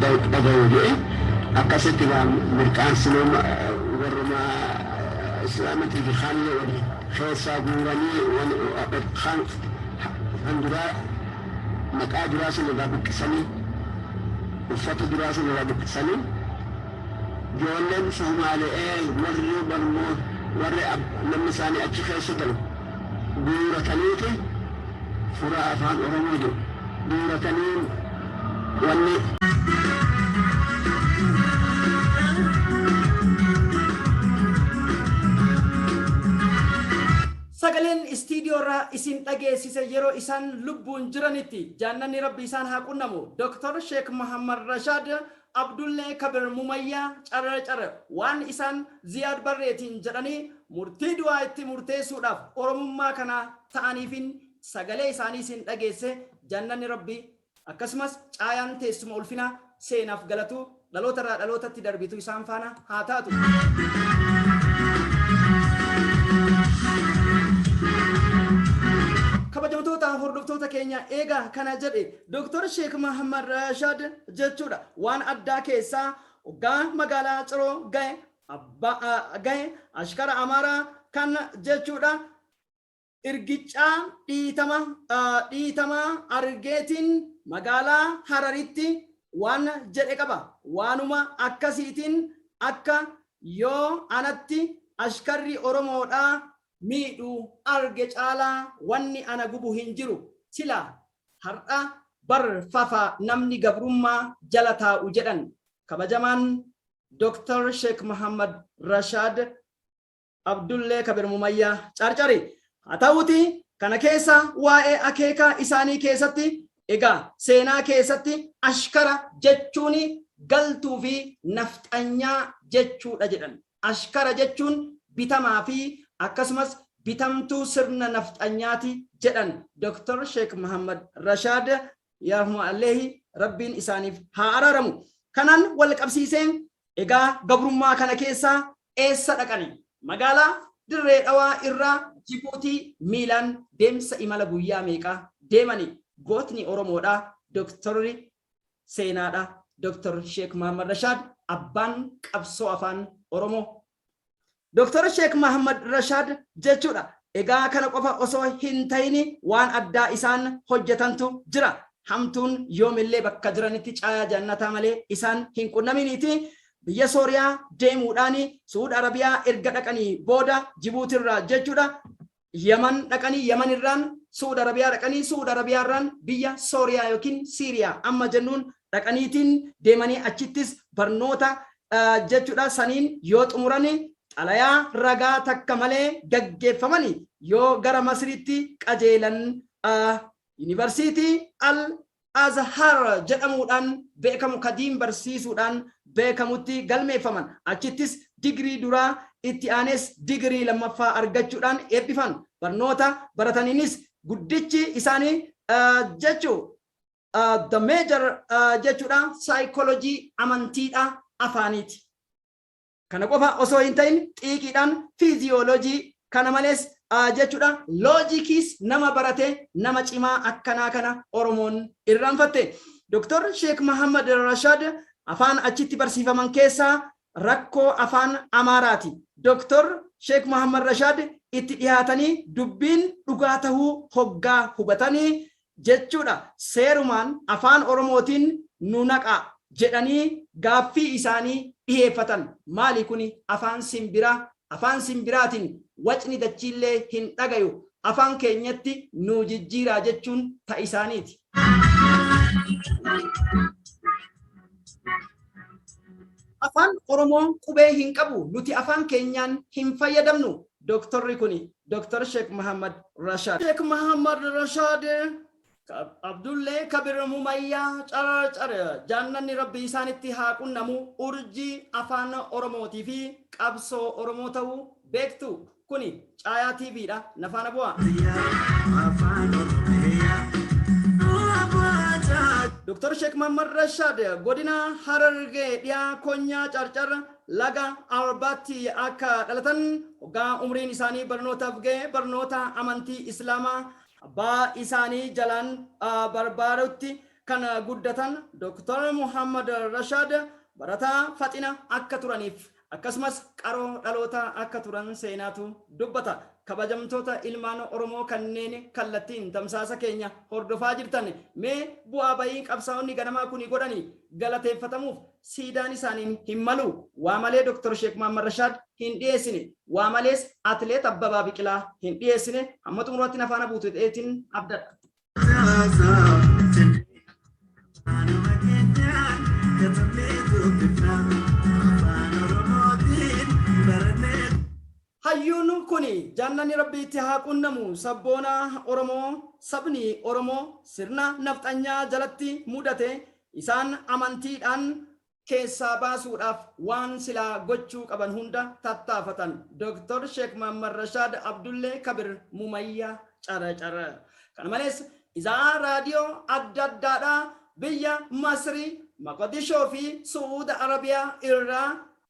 dhaga'u akkasitti waan mirqaansinooma warruma islaamatti fi haalli wali keessaa guuranii kan duraa maqaa duraa sun irraa buqqisanii uffata duraa sun irraa buqqisanii ijoolleen Somaali'ee warri namni isaanii achi keessa galu guurataniiti fura afaan Oromoo jiru guuratanii wanni Sagaleen istiidiyoo irraa isin dhageessise yeroo isaan lubbuun jiranitti jaannanni rabbi isaan haa qunnamu Dr. Sheikh Muhammad Rashad Abdullee Kabir Mumayyaa carra waan isaan Ziyaad Barreetiin jedhanii murtii du'aa itti murteessuudhaaf oromummaa kana ta'aniifin sagalee isaanii isin dhageesse jaannanni rabbi akkasumas caayaan teessuma ulfinaa seenaaf galatu dhaloota irraa dhalootatti darbitu isaan faana haa taatu. kabajamtoota hordoftoota keenya eega kana jedhe Dr. Sheikh Muhammad Rashad jechuudha waan addaa keessaa hoggaa magaalaa Ciroo gahe ashkara Amaaraa kan jechuudha irgichaa dhiitama argeetiin magaalaa Hararitti waan jedhe qaba waanuma akkasiitiin akka yoo anatti ashkarri Oromoodhaa miidhu arge caalaa wanni ana gubu hin jiru sila har'a barfafa namni gabrummaa jala taa'u jedhan kabajamaan Dr. Sheikh Muhammad Rashad Abdullee Kabir Mumayyaa carcari haa ta'uti kana keessa waa'ee akeekaa isaanii keessatti egaa seenaa keessatti ashkara jechuun galtuu fi nafxanyaa jechuudha jedhan ashkara jechuun bitamaa fi akkasumas bitamtuu sirna nafxanyaati jedhan Dr. Sheikh Muhammad Rashad yarhamullahi rabbiin isaaniif haa araaramu kanan wal qabsiiseen egaa gabrummaa kana keessa eessa dhaqani magaalaa Dirree Dhawaa irraa Jibuutii miilaan deemsa imala guyyaa meeqaa deemani gootni Oromoodha Dr. Seenaadha Dr. Sheikh Muhammad Rashad abbaan qabsoo afaan Oromoo Dr. Sheikh Muhammad Rashad jechuudha egaa kana qofa osoo hin ta'ini waan addaa isaan hojjetantu jira hamtuun yoomillee bakka jiranitti caayaa jannataa malee isaan hin qunnaminiiti biyya Sooriyaa deemuudhaan Suud Arabiyaa erga dhaqanii booda Jibuutirraa jechuudha Yaman dhaqanii Yamanirraan Suud Arabiyaa dhaqanii Suud Arabiyaarraan biyya Sooriyaa yookiin Siiriyaa amma jennuun dhaqaniitiin deemanii achittis barnoota jechuudha saniin yoo xumuranii xalayaa ragaa takka malee gaggeeffamanii yoo gara Masriitti qajeelan Yuunivarsiitii Al-Azhar jedhamuudhaan beekamu kadiin barsiisuudhaan beekamutti galmeeffaman achittis digrii duraa itti aanes digrii lammaffaa argachuudhaan eebbifan barnoota barataniinis guddichi isaanii jechuu the major jechuudha psychology amantiidha afaaniiti kana qofa osoo hin ta'in xiiqiidhaan fiiziyoolojii kana malees jechuudha loojikis nama barate nama cimaa akkanaa kana Oromoon irraanfatte Dr. Sheikh Muhammad Rashad afaan achitti barsiifaman keessaa rakkoo afaan Amaaraati Dr. Sheikh Muhammad Rashad itti dhiyaatanii dubbiin dhugaa tahuu hoggaa hubatanii jechuudha seerumaan afaan Oromootiin nu naqa jedhanii gaaffii isaanii dhiyeeffatan maali kuni afaan simbiraatiin wacni dachiillee hin dhagayu afaan keenyatti nu jijjiiraa jechuun ta isaaniiti afaan Oromoo qubee hin qabu nuti afaan keenyaan hin fayyadamnu doktorri kuni Dr. Sheikh Muhammad Rashad Sheikh Muhammad Rashad Abdullee Kabir Mumayyaa carra jaannanni rabbi isaanitti haa qunnamu urjii afaan Oromootii fi qabsoo Oromoo ta'uu beektu kuni caayaa TVdha nafaana bu'a Dr. Sheikh Muhammad Rashad godina Harargee dhiyaa konyaa carcar laga Arbaatti akka dhalatan hoggaa umriin isaanii barnootaaf ga'e barnoota amantii Islaamaa abbaa isaanii jalaan barbaadutti kan guddatan Dr. Muhammad Rashad barataa faxina akka turaniif akkasumas qaroo dhaloota akka turan seenaatu dubbata. Kabajamtoota ilmaan Oromoo kanneen kallattiin tamsaasa keenya hordofaa jirtan mee bu'aa bayii qabsaa'onni ganamaa kuni godhanii galateeffatamuuf siidaan isaaniin hin malu. Waa malee Dr. Sheek Muhammad Rashad hin dhiyeessine, waa malees Atileet Abbabaa Biqilaa hin dhiyeessine. Amma xumuraatti nafaana buutu ta'eetiin abdadha. Hayyuun kuni jannani rabbiitti haa qunnamu. Sabboona Oromoo, sabni Oromoo sirna nafxanyaa jalatti mudate isaan amantiidhaan keessaa baasuudhaaf waan silaa gochuu qaban hunda tattaafatan. Dr. Sheek Muhammad Rashad Abdullee Kabir Mumayyaa Cara. Kana malees izaa raadiyoo adda addaadhaa biyya Masrii, Maqdishoo fi Suuda Arabiyaa irraa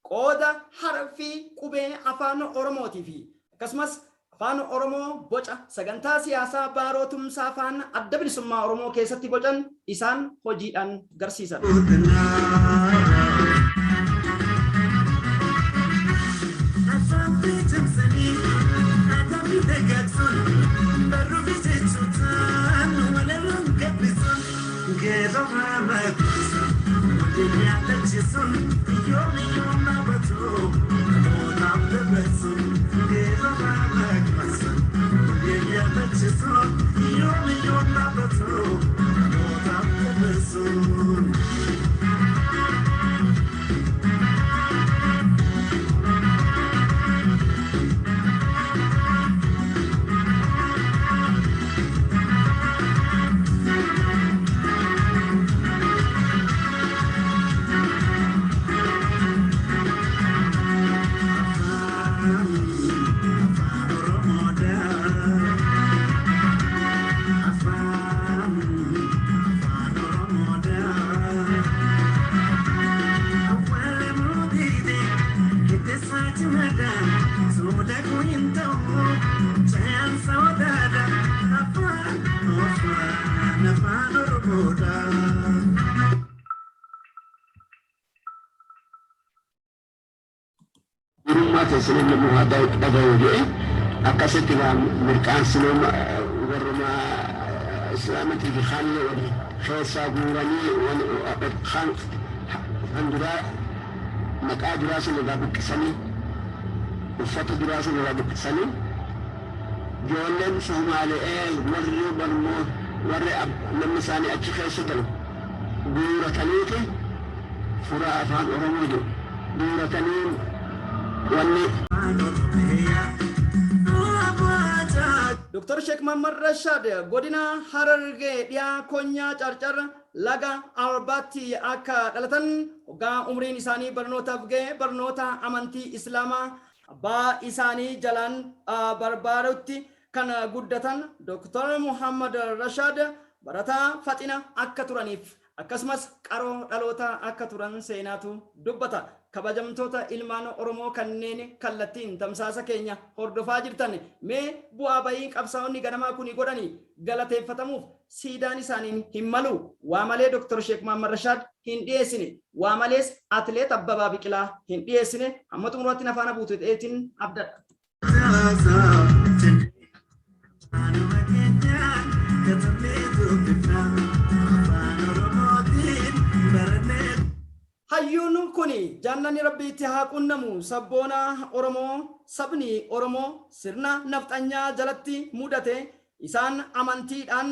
qooda harfii qubee afaan Oromootii fi akkasumas afaan Oromoo boca sagantaa siyaasaa baarootumsaa afaan adda bilisummaa Oromoo keessatti bocan isaan hojiidhaan garsiisan. Sinin namu ada dagaye akasitti waan mirqaan sinin warma islamati fi khalle wali khaysa gurani wa khan andura maqaa duraasni laga buqqisanii uffata duraasni laga buqqisanii ijoolleen Somaali'ee warri barmoo warri namni isaanii achi keessa galu guurataniiti fura afaan Oromoo jiru guuratanii Dr. Sheek Muhammad Rashad godina Harargee dhiyaa Konyaa Carcar laga Arbaatti akka dhalatan hoggaa umriin isaanii barnootaaf ga'e barnoota amantii Islaamaa abbaa isaanii jalaan barbaadutti kan guddatan Dr. Muhammad Rashad barataa faxina akka turaniif akkasumas qaroo dhaloota akka turan seenaatu dubbata. Kabajamtoota ilmaan Oromoo kanneen kallattiin tamsaasa keenya hordofaa jirtan mee bu'aa bayii qabsaa'onni ganamaa kuni godhanii galateeffatamuuf siidaan isaaniin hin malu. Waa malee Dr. Sheek Muhammad Rashad hin dhiyeessine, waa malees Atileet Abbabaa Biqilaa hin dhiyeessine. Amma xumuraatti nafaana buutu ta'eetiin abdadha. Hayyuun kuni jannani rabbiitti haa qunnamu. Sabboona Oromoo, sabni Oromoo sirna nafxanyaa jalatti mudate isaan amantiidhaan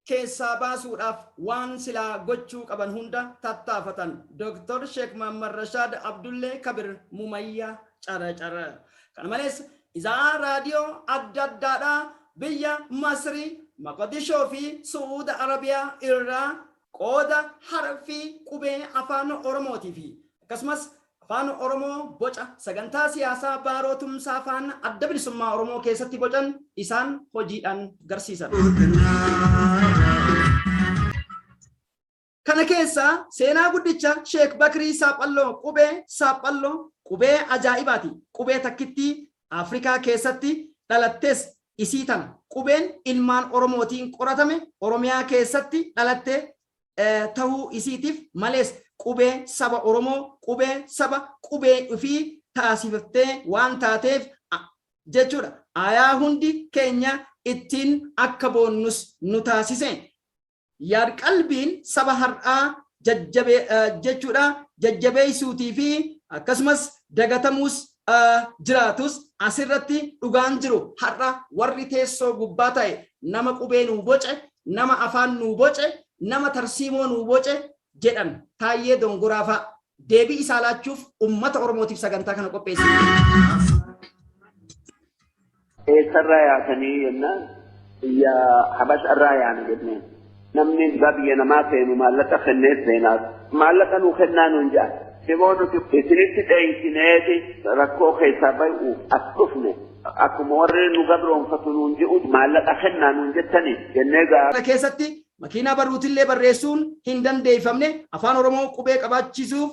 keessaa baasuudhaaf waan silaa gochuu qaban hunda tattaafatan. Dr. Sheek Muhammad Rashad Abdullee Kabir Mumayyaa Cara. Kana malees izaa raadiyoo adda addaadhaa biyya Masrii, Maqdishoo fi Suuda Arabiyaa irraa qooda harfii qubee afaan Oromootii fi akkasumas afaan Oromoo boca sagantaa siyaasaa baarootumsaa afaan adda bilisummaa Oromoo keessatti bocan isaan hojiidhaan garsiisan. Kana keessa seenaa guddicha Sheek Bakrii Saaphalloo qubee ajaa'ibaati. Qubee takkitti Afrikaa keessatti dhalattees isii tana. Qubeen ilmaan Oromootiin qoratame Oromiyaa keessatti dhalatte tahuu isiitiif malees qubee saba Oromoo qubee saba qubee ofii taasifattee waan taateef jechuudha. Ayaa hundi keenya ittiin akka boonnus nu taasise. Yaad qalbiin saba har'aa jechuudha jajjabeessuutii fi akkasumas dagatamuus jiraatus asirratti dhugaan jiru har'a warri teessoo gubbaa ta'e nama qubee nuu boce nama afaan nuu boce nama tarsiimoo nuu boce jedhan Taayyee Dongoraa fa'a deebii isaa laachuuf ummata Oromootiif sagantaa kana qopheessine. Eessarraa yaasanii jennaan biyya Habasharraa yaana jenneen namni biyya namaa seenu maallaqa kennee seenaaf maallaqa nuu kennaa nuun jedha. Simoonu isinitti dheeysineeti rakkoo keessaa bahu as dhufne akkuma warri nu gabroonfatu nuun jedhu maallaqa kennaa nuun jettanii jennee gaafa keessatti makiinaa barruutillee barreessuun hin dandeeffamne afaan Oromoo qubee qabaachisuuf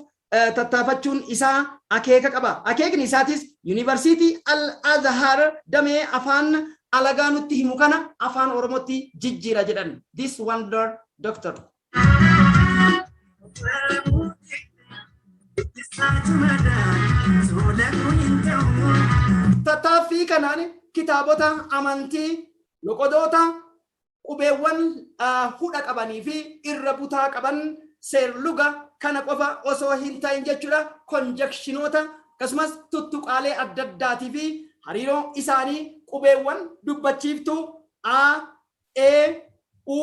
tattaafachuun isaa akeeka qaba. Akeekni isaatis Yuunivarsiitii Al-Azhar damee afaan alagaa nutti himu kana afaan Oromootti jijjiira jedhan. This wonder doctor. Tattaaffii kanaan kitaabota amantii loqodoota qubeewwan hudha qabanii fi irra butaa qaban seerluga kana qofa osoo hin ta'in jechuudha konjekshinoota akkasumas tuttuqaalee adda addaatii fi hariiroo isaanii qubeewwan dubbachiiftuu A, E, U,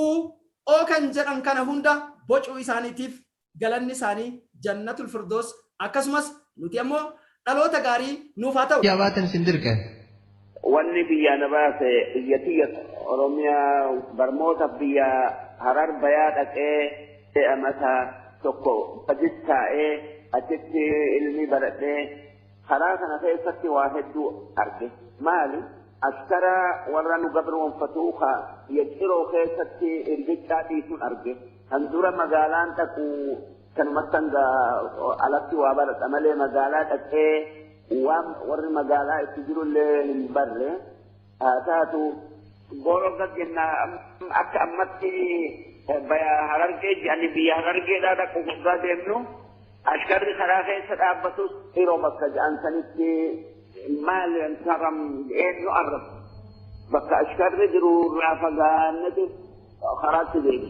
O kan jedhan kana hunda bocuu isaaniitiif galanni isaanii jannatul firdoos akkasumas nuti ammoo dhaloota gaarii nuuf haa ta'u. Yaabatan sindirqe. wanni biyya na baase biyyatiyya Oromiyaa barmoota biyya Harar bayaa dhaqee amata tokko fajis taa'ee achitti ilmi baradhee karaa kana keessatti waa hedduu arge. Maali? Askara warra nu gabroonfatuu yechiroo keessatti irgichaa dhiisuun arge. Kan dura magaalaan dhaqu kanumatti alatti waa baradha malee magaalaa dhaqee waan warri magaalaa itti jirullee hin barre taatu goroga jenna akka ammatti baya Harargee jedhani biyya Harargeedhaa dhaqu guddaa deemnu askarri karaa keessa dhaabbatus yeroo bakka jedhan sanitti maal saram eenyu arrab bakka askarri jiru irraa fagaannati karaatti deemu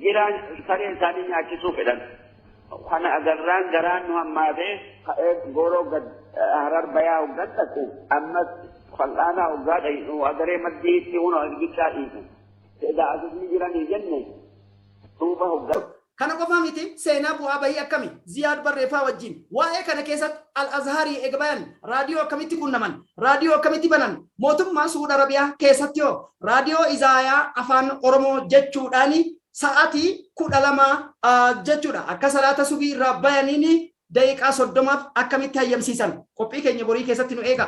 jiraan saree isaanii nyaachisuu fedhan kana agarraan garaan nu hammaatee ka'ee goroo gad Harar bayaa hoggaa dhaqu ammas fal'aanaa hoggaa dhayu agaree maddiitti hunoo ergichaa dhiisu edaa asisni jiranii jenne duuba hoggaa. Kana qofa miti seenaa bu'aa bahii akkami Ziyaad Barreeffaa wajjin waa'ee kana keessatti Al-Azharii eegbayan raadiyoo akkamitti qunnaman raadiyoo akkamitti banan mootummaa Suud Arabiyaa keessatti yoo raadiyoo Izaayaa afaan Oromoo jechuudhaani sa'aatii 12 jechuudha akka salaata subii irraa bayaniini daqiiqaa 30 akkamitti hayyamsiisan qophii keenya borii keessatti nu eega.